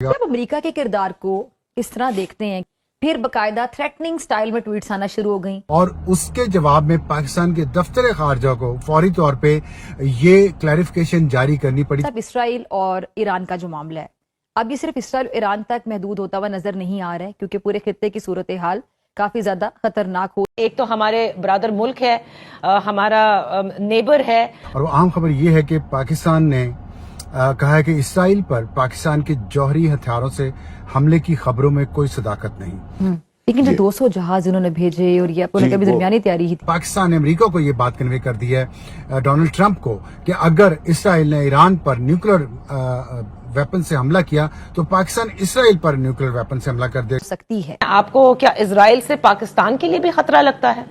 जब अमेरिका के किरदार को इस तरह देखते हैं, फिर बकायदा थ्रेटनिंग स्टाइल में ट्वीट्स आना शुरू हो गई और उसके जवाब में पाकिस्तान के दफ्तर खारजा को फौरी तौर पे ये क्लैरिफिकेशन जारी करनी पड़ी। अब इसराइल और ईरान का जो मामला है, अब ये सिर्फ इसराइल और ईरान तक महदूद होता हुआ नजर नहीं आ रहा है, क्योंकि पूरे खित्ते की सूरत हाल काफी ज्यादा खतरनाक हो। एक तो हमारे ब्रदर मुल्क है, हमारा नेबर है, और वो आम खबर ये है कि पाकिस्तान ने कहा है कि इसराइल पर पाकिस्तान के जौहरी हथियारों से हमले की खबरों में कोई सदाकत नहीं। लेकिन जो 200 जहाज उन्होंने भेजे और ये अपने कभी दरमियानी तैयारी ही थी। पाकिस्तान ने अमेरिका को ये बात कन्वे कर दी है, डोनाल्ड ट्रंप को, कि अगर इसराइल ने ईरान पर न्यूक्लियर वेपन से हमला किया तो पाकिस्तान इसराइल पर न्यूक्लियर वेपन से हमला कर दे सकती है। आपको क्या इजराइल से पाकिस्तान के लिए भी खतरा लगता है?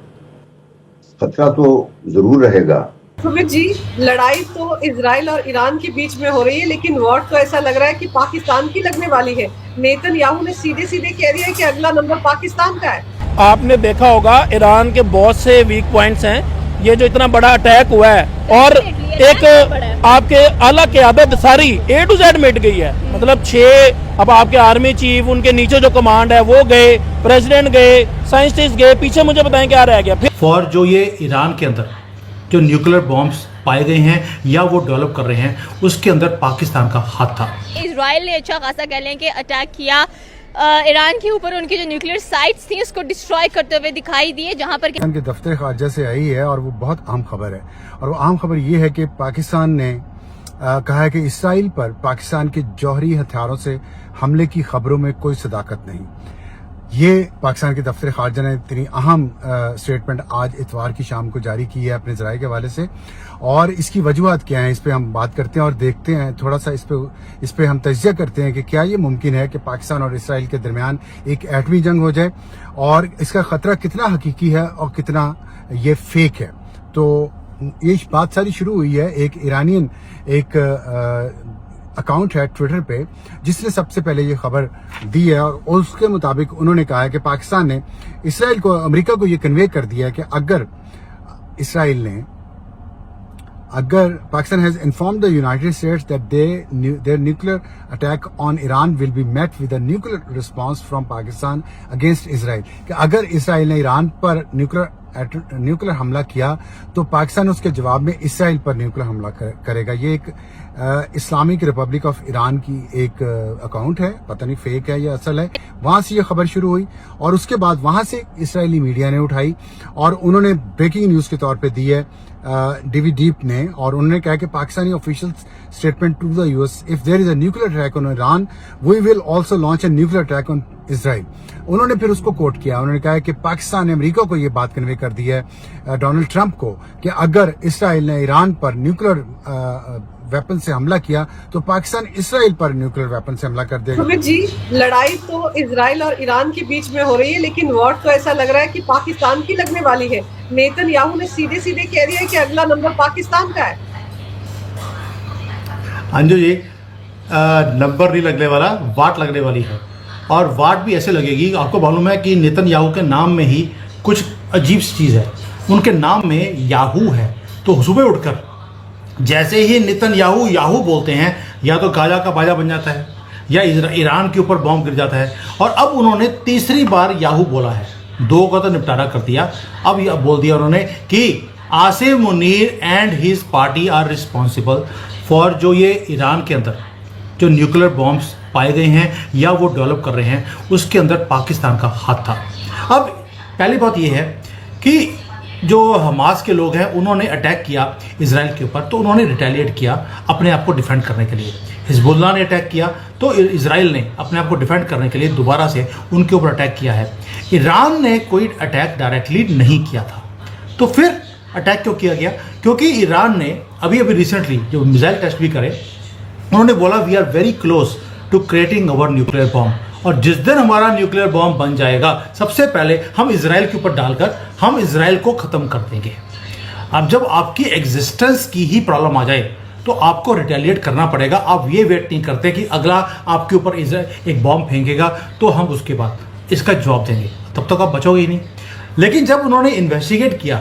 खतरा तो जरूर रहेगा। सुमित जी, लड़ाई तो इजराइल और ईरान के बीच में हो रही है, लेकिन वॉर तो ऐसा लग रहा है कि पाकिस्तान की लगने वाली है। नेतन्याहू ने सीधे सीधे कह दिया है कि अगला नंबर पाकिस्तान का है। आपने देखा होगा ईरान के बहुत से वीक पॉइंट्स हैं। ये जो इतना बड़ा अटैक हुआ है और एक आपके आला क़यादत सारी A to Z मिट गई है। मतलब 6 अब आपके आर्मी चीफ, उनके नीचे जो कमांड है वो गए, प्रेसिडेंट गए, साइंटिस्ट गए, पीछे मुझे बताएं क्या रह गया फिर। फॉर जो ये ईरान के अंदर जो न्यूक्लियर बॉम्ब्स पाए गए हैं या वो डेवलप कर रहे हैं, उसके अंदर पाकिस्तान का हाथ था। इजराइल ने अच्छा खासा कह लें कि अटैक किया ईरान के ऊपर, उनकी जो न्यूक्लियर साइट्स थी उसको डिस्ट्रॉय करते हुए दिखाई दिए, जहां पर के दफ्तर खारजा से आई है और वो बहुत अहम खबर है। और वो अहम खबर ये है कि पाकिस्तान ने कहा है कि इसराइल पर पाकिस्तान के जौहरी हथियारों से हमले की खबरों में कोई सदाकत नहीं। ये पाकिस्तान के दफ्तर खारजा ने इतनी अहम स्टेटमेंट आज इतवार की शाम को जारी की है अपने ज़राए के हवाले से, और इसकी वजूहत क्या है इस पे हम बात करते हैं और देखते हैं थोड़ा सा इस पे हम तज्जिया करते हैं कि क्या ये मुमकिन है कि पाकिस्तान और इसराइल के दरमियान एक एटमी जंग हो जाए, और इसका खतरा कितना हकीकी है और कितना ये फेक है। तो ये बात सारी शुरू हुई है एक ईरानियन अकाउंट है ट्विटर पे जिसने सबसे पहले ये खबर दी है, और उसके मुताबिक उन्होंने कहा है कि पाकिस्तान ने इसराइल को, अमेरिका को ये कन्वे कर दिया है कि अगर Pakistan has informed the United States that there nuclear attack on Iran will be met with a nuclear response from Pakistan against Israel, कि अगर इसराइल ने ईरान पर न्यूक्लियर हमला किया तो पाकिस्तान उसके जवाब में इसराइल पर न्यूक्लियर हमला करेगा। ये एक इस्लामिक रिपब्लिक ऑफ ईरान की एक अकाउंट है, पता नहीं फेक है या असल है। वहां से ये खबर शुरू हुई और उसके बाद वहां से इसराइली मीडिया ने उठाई और उन्होंने ब्रेकिंग न्यूज के तौर पे दी है डेविड डीप ने, और उन्होंने कहा कि Pakistani official statement to the US, if there is a nuclear attack on Iran we will also launch a nuclear attack on Israel. उन्होंने फिर उसको कोट किया, उन्होंने कहा कि पाकिस्तान ने अमेरिका को ये बात कन्वे कर दी है डोनाल्ड ट्रंप को, कि अगर इसराइल ने ईरान पर न्यूक्लियर वेपन से हमला किया तो पाकिस्तान इसराइल पर न्यूक्लियर वेपन से हमला कर देगा। सुमित जी, लड़ाई तो इजराइल और ईरान के बीच में हो रही है, लेकिन वॉर तो ऐसा लग रहा है कि पाकिस्तान की लगने वाली है। नेतन्याहू ने सीधे सीधे कह दिया है कि अगला नंबर पाकिस्तान का है। अंजू जी, नंबर नहीं लगने वाला, वाट लगने वाली है, और वाट भी ऐसे लगेगी। आपको मालूम है कि नेतन्याहू के नाम में ही कुछ अजीब सी चीज़ है, उनके नाम में याहू है। तो सुबह उठकर जैसे ही नेतन्याहू याहू बोलते हैं, या तो गाजा का बाजा बन जाता है या ईरान के ऊपर बॉम्ब गिर जाता है। और अब उन्होंने तीसरी बार याहू बोला है, 2 का तो निपटारा कर दिया, अब यह बोल दिया उन्होंने कि Asim Munir and his party are responsible for जो ये ईरान के अंदर जो न्यूक्लियर बॉम्ब्स पाए गए हैं या वो डेवलप कर रहे हैं, उसके अंदर पाकिस्तान का हाथ था। अब पहली बात यह है कि जो हमास के लोग हैं उन्होंने अटैक किया इसराइल के ऊपर, तो उन्होंने रिटेलिएट किया अपने आप को डिफेंड करने के लिए। हिजबुल्लाह ने अटैक किया तो इसराइल ने अपने आप को डिफेंड करने के लिए दोबारा से उनके ऊपर अटैक किया है। ईरान ने कोई अटैक डायरेक्टली नहीं किया था, तो फिर अटैक क्यों किया गया? क्योंकि ईरान ने अभी रिसेंटली जो मिसाइल टेस्ट भी करे, उन्होंने बोला we are very close to creating our nuclear bomb, और जिस दिन हमारा न्यूक्लियर बॉम्ब बन जाएगा सबसे पहले हम इसराइल के ऊपर डालकर हम इसराइल को ख़त्म कर देंगे। अब जब आपकी एग्जिस्टेंस की ही प्रॉब्लम आ जाए तो आपको रिटेलिएट करना पड़ेगा। आप ये वेट नहीं करते कि अगला आपके ऊपर एक बॉम्ब फेंकेगा तो हम उसके बाद इसका जवाब देंगे, तब तक आप बचोगे ही नहीं। लेकिन जब उन्होंने इन्वेस्टिगेट किया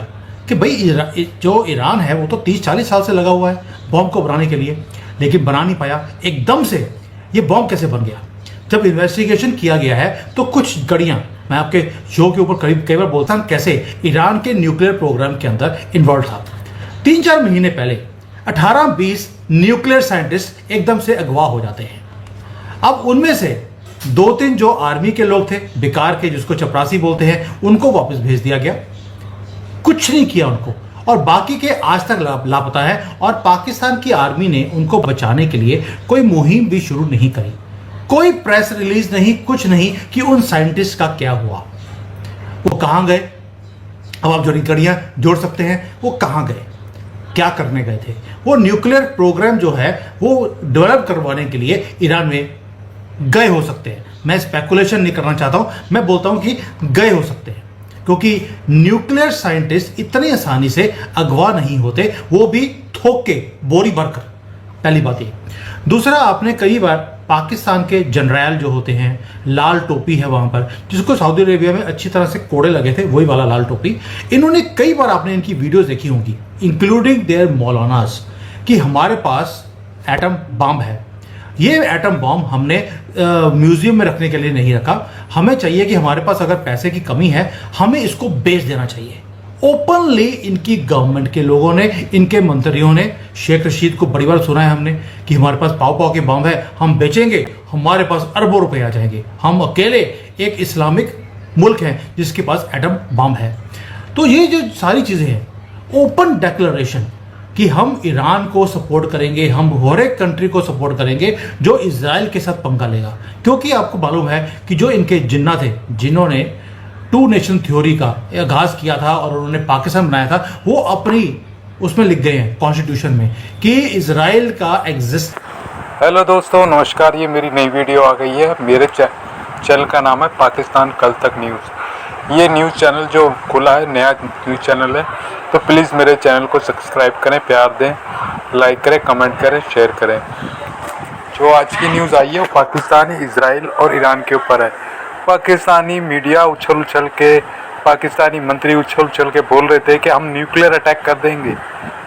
कि भाई जो ईरान है वो तो 30-40 साल से लगा हुआ है बॉम्ब को बनाने के लिए, लेकिन बना नहीं पाया, एकदम से ये बॉम्ब कैसे बन गया? जब इन्वेस्टिगेशन किया गया है तो कुछ कड़ियां, मैं आपके शो के ऊपर कई बार बोलता हूं कैसे ईरान के न्यूक्लियर प्रोग्राम के अंदर इन्वॉल्व था। 3-4 महीने पहले 18-20 न्यूक्लियर साइंटिस्ट एकदम से अगवा हो जाते हैं। अब उनमें से 2-3 जो आर्मी के लोग थे, बेकार के, जिसको चपरासी बोलते हैं, उनको वापस भेज दिया गया, कुछ नहीं किया उनको, और बाकी के आज तक लापता है। और पाकिस्तान की आर्मी ने उनको बचाने के लिए कोई मुहिम भी शुरू नहीं करी, कोई प्रेस रिलीज नहीं, कुछ नहीं कि उन साइंटिस्ट का क्या हुआ, वो कहां गए। अब आप जो कड़ियां जोड़ सकते हैं, वो कहां गए, क्या करने गए थे। वो न्यूक्लियर प्रोग्राम जो है वो डेवलप करवाने के लिए ईरान में गए हो सकते हैं। मैं स्पेकुलेशन नहीं करना चाहता हूं, मैं बोलता हूं कि गए हो सकते हैं, क्योंकि न्यूक्लियर साइंटिस्ट इतनी आसानी से अगवा नहीं होते, वो भी थोक के बोरी भरकर। पहली बात ये। दूसरा, आपने कई बार पाकिस्तान के जनरल जो होते हैं, लाल टोपी है वहां पर, जिसको सऊदी अरेबिया में अच्छी तरह से कोड़े लगे थे, वही वाला लाल टोपी, इन्होंने कई बार आपने इनकी वीडियोस देखी होंगी, इंक्लूडिंग देयर मौलानास, कि हमारे पास एटम बम है। ये एटम बम हमने म्यूजियम में रखने के लिए नहीं रखा, हमें चाहिए कि हमारे पास अगर पैसे की कमी है, हमें इसको बेच देना चाहिए। ओपनली इनकी गवर्नमेंट के लोगों ने, इनके मंत्रियों ने, शेख रशीद को बड़ी बार सुना है हमने कि हमारे पास पाव के बम है, हम बेचेंगे, हमारे पास अरबों रुपए आ जाएंगे, हम अकेले एक इस्लामिक मुल्क हैं जिसके पास एटम बम है। तो ये जो सारी चीजें हैं, ओपन डिक्लेरेशन कि हम ईरान को सपोर्ट करेंगे, हम हर एक कंट्री को सपोर्ट करेंगे जो इजराइल के साथ पंगा लेगा। क्योंकि आपको मालूम है कि जो इनके जिन्ना थे, जिन्होंने 2 नेशन थ्योरी का आगाज किया था और उन्होंने पाकिस्तान बनाया था, वो अपनी उसमें लिख गए हैं कॉन्स्टिट्यूशन में कि इजराइल का एग्जिस्ट। हेलो दोस्तों, नमस्कार। ये मेरी नई वीडियो आ गई है। मेरे चैनल का नाम है पाकिस्तान कल तक न्यूज़। ये न्यूज़ चैनल जो खुला है, नया न्यूज़ चैनल है, तो प्लीज़ मेरे चैनल को सब्सक्राइब करें, प्यार दें, लाइक करें, कमेंट करें, शेयर करें। जो आज की न्यूज़ आई है वो पाकिस्तान, इजराइल और ईरान के ऊपर है। पाकिस्तानी मीडिया उछल के, पाकिस्तानी मंत्री उछल के बोल रहे थे कि हम न्यूक्लियर अटैक कर देंगे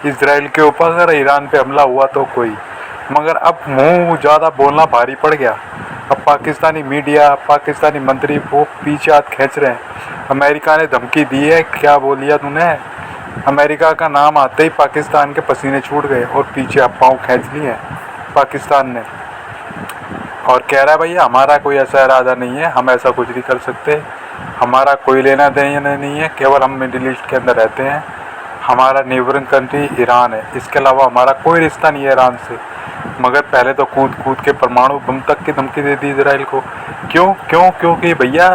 इजराइल के ऊपर अगर ईरान पे हमला हुआ तो कोई, मगर अब मुंह ज़्यादा बोलना भारी पड़ गया। अब पाकिस्तानी मीडिया, पाकिस्तानी मंत्री वो पीछे हाथ खींच रहे हैं। अमेरिका ने धमकी दी है, क्या बोल दिया तूने, अमेरिका का नाम आते ही पाकिस्तान के पसीने छूट गए और पीछे पाँव खींच लिए पाकिस्तान ने, और कह रहा है भैया हमारा कोई ऐसा इरादा नहीं है, हम ऐसा कुछ नहीं कर सकते, हमारा कोई लेना देना नहीं है, केवल हम मिडिल ईस्ट के अंदर रहते हैं, हमारा नेबरिंग कंट्री ईरान है, इसके अलावा हमारा कोई रिश्ता नहीं है ईरान से। मगर पहले तो कूद के परमाणु बम तक की धमकी दे दी इजराइल को। क्योंकि भैया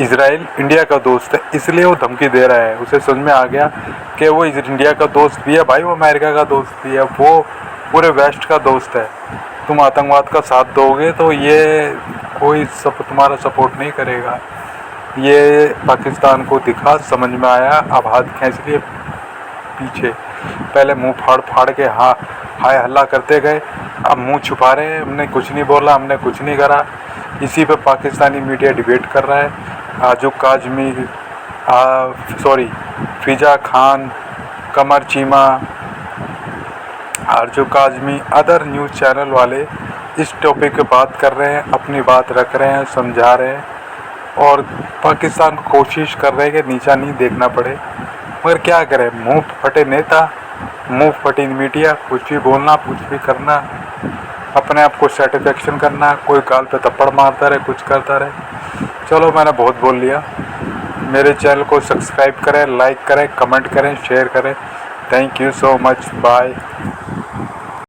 इजराइल इंडिया का दोस्त है, इसलिए वो धमकी दे रहा है। उसे समझ में आ गया कि वो इंडिया का दोस्त भी है भाई, वो अमेरिका का दोस्त भी है, वो पूरे वेस्ट का दोस्त है। तुम आतंकवाद का साथ दोगे तो ये कोई तुम्हारा सपोर्ट नहीं करेगा। ये पाकिस्तान को दिखा, समझ में आया, अब हाथ खींच लिए पीछे। पहले मुंह फाड़ के हाय हल्ला करते गए, अब मुंह छुपा रहे हैं, हमने कुछ नहीं बोला, हमने कुछ नहीं करा। इसी पे पाकिस्तानी मीडिया डिबेट कर रहा है। आजुक काजमी, फिजा खान, कमर चीमा, आरजू काजमी, अदर न्यूज़ चैनल वाले इस टॉपिक पे बात कर रहे हैं, अपनी बात रख रहे हैं, समझा रहे हैं, और पाकिस्तान को कोशिश कर रहे हैं कि नीचा नहीं देखना पड़े। मगर क्या करें, मुंह फटे नेता, मुंह फटी मीडिया, कुछ भी बोलना, कुछ भी करना, अपने आप को सेटिस्फेक्शन करना, कोई गाल पे थप्पड़ मारता रहे, कुछ करता रहे। चलो मैंने बहुत बोल लिया। मेरे चैनल को सब्सक्राइब करें, लाइक करें, कमेंट करें, शेयर करें। Thank you so much, bye.